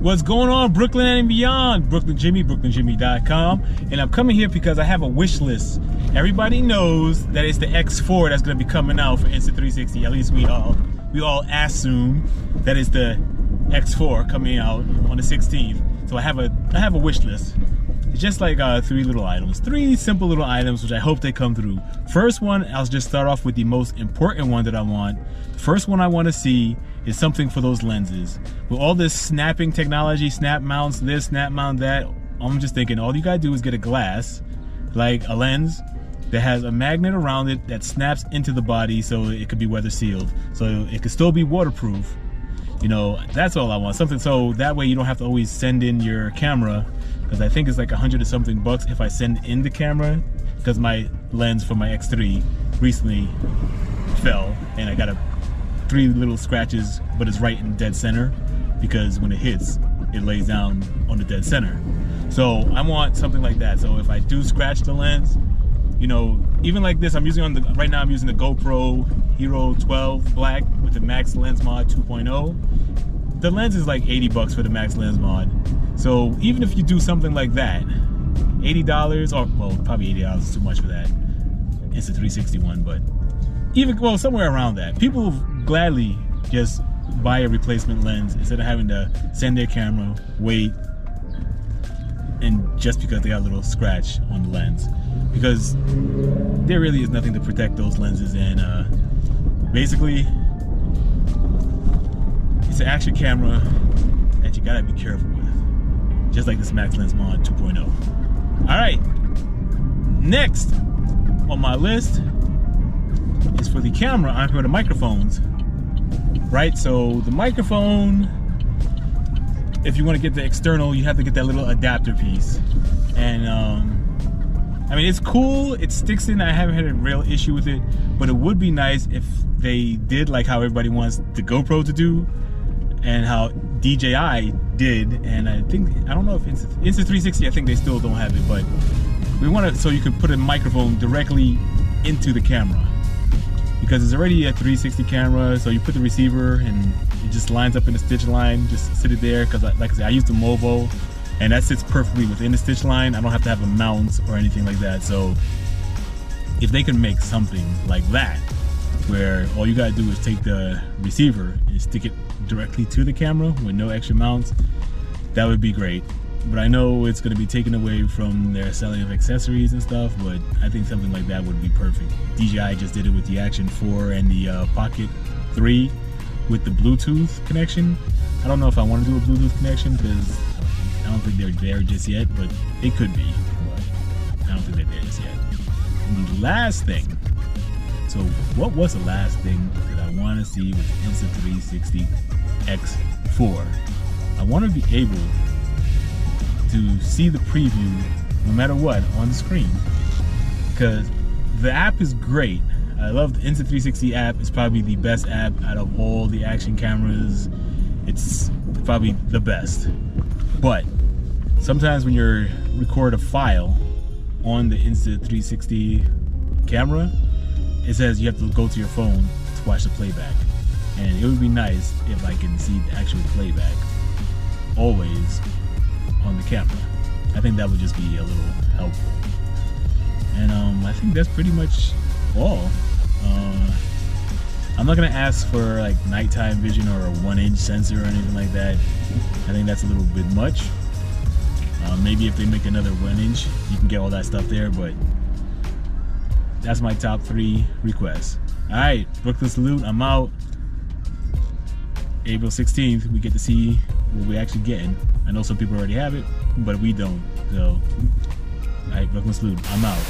What's going on, Brooklyn and beyond? Brooklyn Jimmy, brooklynjimmy.com. And I'm coming here because I have a wish list. Everybody knows that it's the X4 that's going to be coming out for Insta360. At least we all assume that it's the X4 coming out on the 16th. So I have a wish list. It's just like three simple little items, which I hope they come through. First one, I'll just start off with the most important one that I want. The first one I want to see is something for those lenses. With all this snapping technology, snap mounts this, snap mount that, I'm just thinking all you gotta do is get a glass, like a lens, that has a magnet around it that snaps into the body so it could be weather sealed. So it could still be waterproof. You know, that's all I want. Something so that way you don't have to always send in your camera, because I think it's like $100 or something bucks if I send in the camera, because my lens for my X3 recently fell and I got 3 little scratches, but it's right in dead center, because when it hits, it lays down on the dead center. So I want something like that. So if I do scratch the lens, you know, even like this, right now I'm using the GoPro Hero 12 Black with the Max Lens Mod 2.0. The lens is like 80 bucks for the Max Lens Mod. So even if you do something like that, $80, or well, probably $80 is too much for that Insta360 one, but well, somewhere around that. People will gladly just buy a replacement lens instead of having to send their camera, wait, and just because they got a little scratch on the lens. Because there really is nothing to protect those lenses, and basically, it's an action camera that you gotta be careful with. Just like this Max Lens Mod 2.0. Alright, next on my list is for the camera, I'm for the microphones. Right, so the microphone, if you want to get the external, you have to get that little adapter piece. And I mean, it's cool, it sticks in, I haven't had a real issue with it, but it would be nice if they did like how everybody wants the GoPro to do, and how DJI did. And I don't know if Insta360, I think they still don't have it, but we want it so you can put a microphone directly into the camera, because it's already a 360 camera. So you put the receiver and it just lines up in the stitch line, just sit it there, because like I said, I use the Movo and that sits perfectly within the stitch line. I don't have to have a mount or anything like that. So if they can make something like that, where all you gotta do is take the receiver and stick it directly to the camera with no extra mounts, that would be great. But I know it's going to be taken away from their selling of accessories and stuff, but I think something like that would be perfect. DJI just did it with the Action 4 and the Pocket 3 with the Bluetooth connection. I don't know if I want to do a Bluetooth connection, because I don't think they're there just yet, but they could be, but I don't think they're there just yet. And the last thing, so what was the last thing that I want to see with the Insta360 X4? I want to be able to see the preview no matter what on the screen, because the app is great. I love the Insta360 app. It's probably the best app out of all the action cameras. It's probably the best. But sometimes when you record a file on the Insta360 camera, it says you have to go to your phone to watch the playback. And it would be nice if I can see the actual playback always on the camera. I think that would just be a little helpful. And I think that's pretty much all. I'm not gonna ask for like nighttime vision or a 1-inch sensor or anything like that. I think that's a little bit much. Maybe if they make another 1-inch, you can get all that stuff there, but that's my top 3 requests. Alright, Brooklyn Salute, I'm out. April 16th, we get to see what we're actually getting. I know some people already have it, but we don't. So, alright, Brooklyn Salute, I'm out.